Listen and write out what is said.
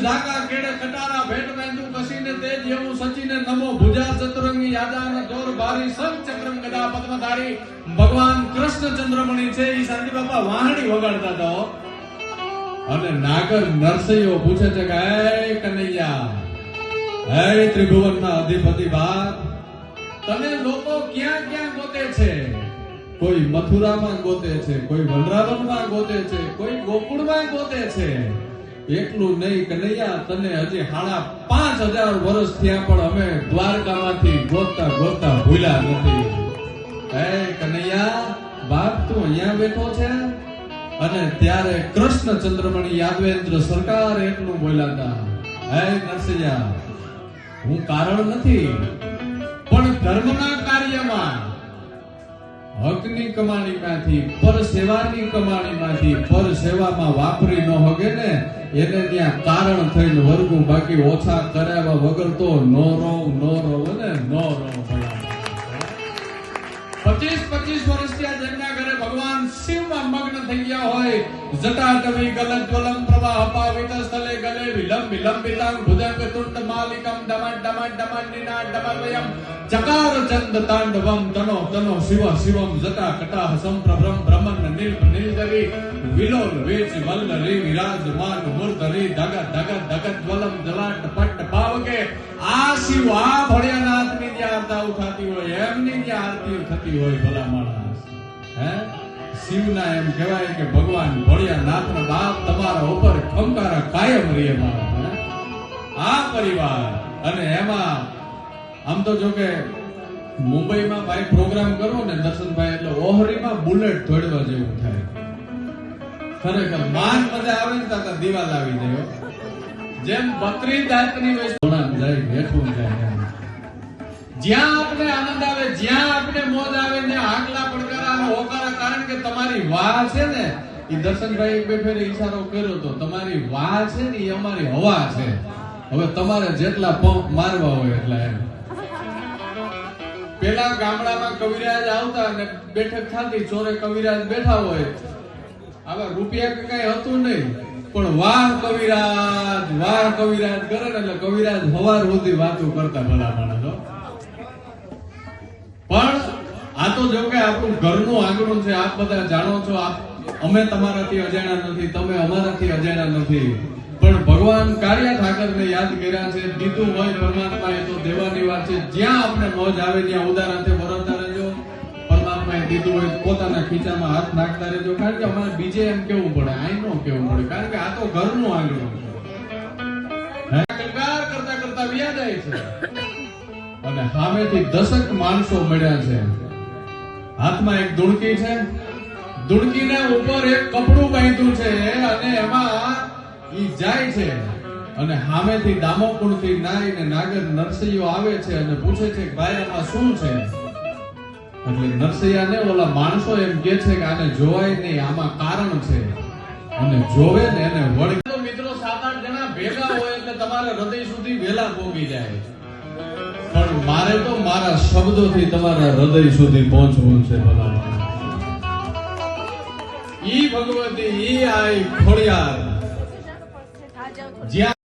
ધાગા કેડે કટારા ભેટ બાંધુ કસીને તેજ એવું સચીને નમો ભુજા ચતુરંગી યાદાન દોર ભારી સંગ ચક્રમ ગદા પદ્મધારી ભગવાન કૃષ્ણ ચંદ્રમણી છે ઈ શાંતિ બાપા વાહણી વગાડતા હતા અને નાગર નરસૈયો પૂછે છે કે હે કનૈયા હે ત્રિભુવનના અધિપતિ બાપ તને લોકો ક્યાં ક્યાં ગોતે છે કોઈ મથુરામાં ગોતે છે કોઈ વનરાવનમાં ગોતે છે કોઈ ગોકુળમાં ગોતે છે એટલું નહીં કનૈયા તને હજી 5,500 વર્ષ થયા પણ અમે દ્વારકામાંથી ગોતતા ગોતતા ભૂલ્યા નથી હે કનૈયા બાપ તું અહીંયા બેઠો છે અને ત્યારે કૃષ્ણ ચંદ્રમણી યાદવેન્દ્ર સરકાર એટલું બોલ્યા હતા હે નરસૈયા હું કારણ નથી પણ ધર્મના કાર્યમાં હકની કમાણીમાંથી પર સેવાની કમાણીમાંથી પર સેવામાં વાપરી ન હોગે ને એને ત્યાં કારણ થઈને વર્ગું બાકી ઓછા કરાવ્યા વગર તો નો રો ને નો રો 25 વર્ષ ત્યાં જેમના ઘરે ભગવાન શિવમાં મગ્ન થઈ ગયા હોય જટાટવી ગલત જ્વલમ પ્રવાહ પાવિત સ્થલે ગલે વિલંબિતાંગ ભુજંગ તુંડ માલિકમ ડમન નિના ડમવયમ ચકાર ચંદ તાંડવમ તનો શિવમ જટા કટાહ સંપ્રભ્રમ બ્રહ્મન નીલગરી વિલોલ વેચ વલ્લરી વિરાજમાન મૂર્ધરી ધગત જ્વલમ જલાટ પટ પાવકે આ શિવ આ ભળિયાનાથની જે આરતી ઉઠાતી હોય એમની જે આરતી થતી હોય ભલા માણસ હે શિવના એમ કહેવાય કે ભગવાન ભળિયાનાથના બાપ તમારા ઉપર ખંકારા કાયમ રહે બાપ આ પરિવાર અને એમાં આમ તો જો કે મુંબઈમાં ભાઈ પ્રોગ્રામ કરો ને દર્શનભાઈ એટલે ઓહરીમાં બુલેટ દોડવા જેવું થાય ખરેખર માન મજા આવે ને તો દિવાલ આવી જાય જેમ બકરી દાંતની વયસ ઘોડામાં જાય બેઠું જાય જ્યાં આપણે આનંદ આવે જ્યાં આપણે મોજ આવે ને આગલા પડકારા અને હોકારા કારણ કે તમારી વાહ છે ને એ દર્શનભાઈ એક બે ફેરે ઈશારો કર્યો તો તમારી વાહ છે ને એ અમારી હવા છે હવે તમારે જેટલા પંપ મારવા હોય એટલા એમ પેલા ગામડામાં કવિરાજ આવતા અને બેઠક થતી ચોરે કવિરાજ બેઠા હોય આવા રૂપિયા કે કઈ હતું નહીં પણ વાહ કવિરાજ કરે ને એટલે કવિરાજ હવાર સુધી વાતો કરતા ભલા માણસો પણ આ તો જો કે આપણું ઘરનું આંગણું છે આપ બધા જાણો છો અમે તમારાથી અજાણ્યા નથી તમે અમારાથી અજાણ્યા નથી પણ ભગવાન કાળિયા ઠાકરને યાદ કર્યા છે દીધું હોય પરમાત્મા એ તો દેવાની વાત છે જ્યાં આપણે મોજ આવે ત્યાં ઉદાહરણથી વરસતા રહેજો પરમાત્માએ દીધું હોય પોતાના ખીચામાં હાથ નાખતા રહેજો કારણ કે અમારે બીજે એમ કેવું પડે આઈનો કેવું પડે કારણ કે આ તો ઘરનું આંગણું છે કલકાર કરતા વ્યા જાય છે અને સામેથી 10 માણસો મળ્યા છે હાથમાં એક દુડકી છે દુડકીના ઉપર એક કપડું બાંધ્યું છે અને એમાં ઈ જાય છે અને સામેથી દામોકુળથી નાઈને નાગર નરસૈયો આવે છે અને પૂછે છે કે ભાઈ આમાં શું છે એટલે નરસૈયાને ઓલા માણસો એમ કહે છે કે આને જોવાય નહીં આમાં કારણ છે અને જોવે ને એને વળગે મિત્રો 7-8 જણા ભેગા હોય એટલે તમારે હૃદય સુધી વેલા પહોંચી જાય પણ મારે તો મારા શબ્દોથી તમારા હૃદય સુધી પહોંચવું છે ભલા ઈ ભગવતી ઈ આઈ ખોડિયાર જ્યાં